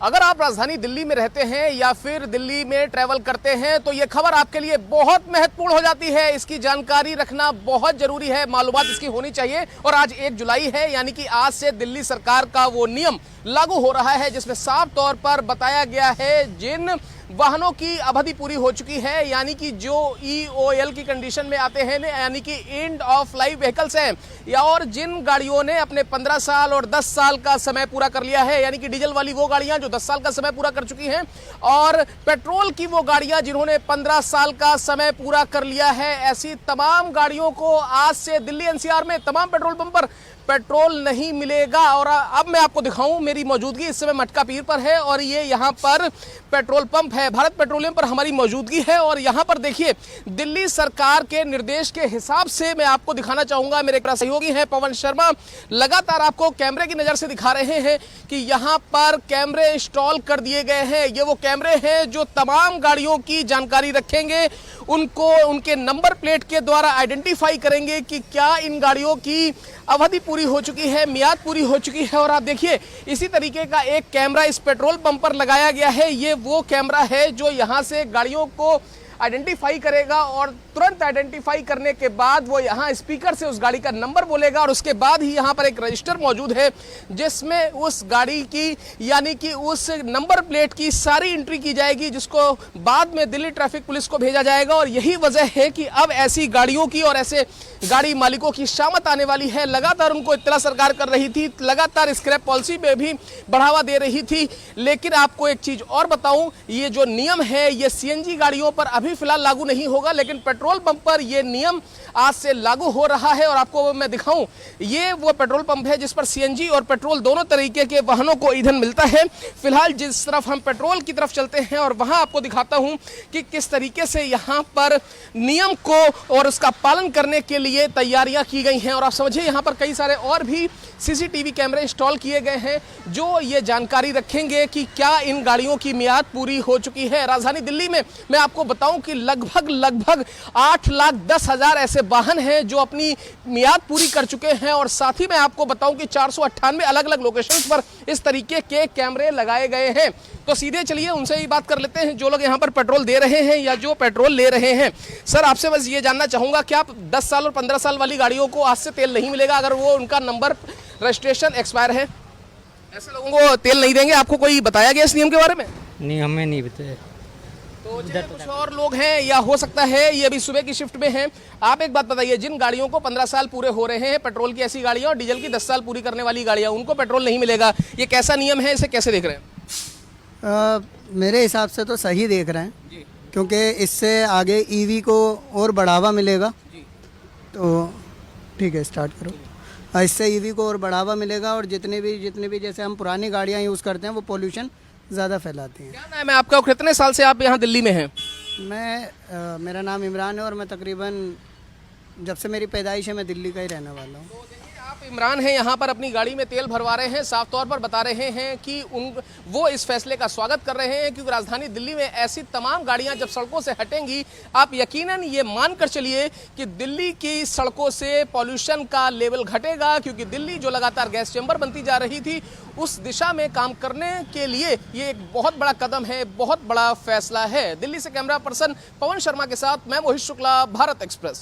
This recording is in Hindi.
अगर आप राजधानी दिल्ली में रहते हैं या फिर दिल्ली में ट्रैवल करते हैं तो ये खबर आपके लिए बहुत महत्वपूर्ण हो जाती है। इसकी जानकारी रखना बहुत जरूरी है, मालूमात इसकी होनी चाहिए। और आज 1 जुलाई है, यानी कि आज से दिल्ली सरकार का वो नियम लागू हो रहा है जिसमें साफ तौर पर बताया गया है जिन वाहनों की अवधि पूरी हो चुकी है, यानी कि जो EOL की कंडीशन में आते हैं, यानी कि एंड ऑफ लाइफ व्हीकल्स हैं, या और जिन गाड़ियों ने अपने 15 साल और 10 साल का समय पूरा कर लिया है, यानी कि डीजल वाली वो गाड़ियां जो 10 साल का समय पूरा कर चुकी हैं, और पेट्रोल की वो गाड़ियां जिन्होंने 15 साल का समय पूरा कर लिया है, ऐसी तमाम गाड़ियों को आज से दिल्ली NCR में तमाम पेट्रोल पंप पर पेट्रोल नहीं मिलेगा। और अब मैं आपको दिखाऊं, मेरी मौजूदगी इस समय मटका पीर पर है और ये यहाँ पर पेट्रोल पंप है, भारत पेट्रोलियम पर हमारी मौजूदगी है। और यहाँ पर देखिए, दिल्ली सरकार के निर्देश के हिसाब से मैं आपको दिखाना चाहूंगा, मेरे सहयोगी हैं पवन शर्मा, लगातार आपको कैमरे की नजर से दिखा रहे हैं कि यहाँ पर कैमरे इंस्टॉल कर दिए गए हैं। ये वो कैमरे हैं जो तमाम गाड़ियों की जानकारी रखेंगे, उनको उनके नंबर प्लेट के द्वारा आइडेंटिफाई करेंगे कि क्या इन गाड़ियों की अवधि पूरी हो चुकी है, मियाद पूरी हो चुकी है। और आप देखिए, इसी तरीके का एक कैमरा इस पेट्रोल पंप पर लगाया गया है। ये वो कैमरा है जो यहां से गाड़ियों को आइडेंटिफाई करेगा और तुरंत आइडेंटिफाई करने के बाद वो यहाँ स्पीकर से उस गाड़ी का नंबर बोलेगा। और उसके बाद ही यहाँ पर एक रजिस्टर मौजूद है जिसमें उस गाड़ी की, यानी कि उस नंबर प्लेट की सारी एंट्री की जाएगी, जिसको बाद में दिल्ली ट्रैफिक पुलिस को भेजा जाएगा। और यही वजह है कि अब ऐसी गाड़ियों की और ऐसे गाड़ी मालिकों की शामत आने वाली है। लगातार उनको इत्तला सरकार कर रही थी, लगातार स्क्रैप पॉलिसी में भी बढ़ावा दे रही थी। लेकिन आपको एक चीज और बताऊं, ये जो नियम है ये CNG गाड़ियों पर अभी फिलहाल लागू नहीं होगा, लेकिन पेट्रोल पंप पर यह नियम आज से लागू हो रहा है। और आपको मैं दिखाऊं, ये वो पेट्रोल पंप है जिस पर CNG और पेट्रोल दोनों तरीके के वाहनों को ईंधन मिलता है। फिलहाल जिस तरफ हम पेट्रोल की तरफ चलते हैं और वहां आपको दिखाता हूं कि किस तरीके से यहां पर नियम को और उसका पालन करने के लिए तैयारियां की गई हैं। और आप समझिए, यहां पर कई सारे और भी CCTV कैमरे इंस्टॉल किए गए हैं जो ये जानकारी रखेंगे कि क्या इन गाड़ियों की मियाद पूरी हो चुकी है। राजधानी दिल्ली में मैं आपको बताऊं कि लगभग 8,10,000 ऐसे वाहन हैं जो अपनी मियाद पूरी कर चुके हैं। और साथ ही मैं आपको बताऊं कि 498 अलग अलग लोकेशंस पर इस तरीके के कैमरे लगाए गए हैं। तो सीधे चलिए उनसे ही बात कर लेते हैं जो लोग यहाँ पर पेट्रोल दे रहे हैं या जो पेट्रोल ले रहे हैं। सर, आपसे बस ये जानना चाहूंगा कि आप 10 साल और 15 साल वाली गाड़ियों को आज से तेल नहीं मिलेगा अगर वो उनका नंबर रजिस्ट्रेशन एक्सपायर है, ऐसे लोगों को तेल नहीं देंगे? आपको कोई बताया गया इस नियम के बारे में? नहीं, हमें नहीं बताया। तो कुछ और लोग हैं या हो सकता है ये अभी सुबह की शिफ्ट में हैं। आप एक बात बताइए, जिन गाड़ियों को 15 साल पूरे हो रहे हैं, पेट्रोल की ऐसी गाड़ियां और डीजल की 10 साल पूरी करने वाली गाड़ियां, उनको पेट्रोल नहीं मिलेगा, ये कैसा नियम है, इसे कैसे देख रहे हैं? मेरे हिसाब से तो सही देख रहे हैं, क्योंकि इससे आगे EV को और बढ़ावा मिलेगा। तो ठीक है, स्टार्ट करो। इससे EV को और बढ़ावा मिलेगा और जितने भी जैसे हम पुरानी गाड़ियाँ यूज़ करते हैं वो पोल्यूशन ज़्यादा फैलाती हैं। क्या नाम है आपका और कितने साल से आप यहाँ दिल्ली में हैं? मेरा नाम इमरान है और मैं तकरीबन जब से मेरी पैदाइश है मैं दिल्ली का ही रहने वाला हूँ। तो देखिए, आप इमरान हैं, यहाँ पर अपनी गाड़ी में तेल भरवा रहे हैं, साफ तौर पर बता रहे हैं कि वो इस फैसले का स्वागत कर रहे हैं क्योंकि राजधानी दिल्ली में ऐसी तमाम गाड़ियाँ जब सड़कों से हटेंगी, आप यकीनन ये मान कर चलिए कि दिल्ली की सड़कों से पॉल्यूशन का लेवल घटेगा। क्योंकि दिल्ली जो लगातार गैस चैम्बर बनती जा रही थी, उस दिशा में काम करने के लिए ये एक बहुत बड़ा कदम है, बहुत बड़ा फैसला है। दिल्ली से कैमरा पर्सन पवन शर्मा के साथ मैं मोहित शुक्ला, भारत एक्सप्रेस।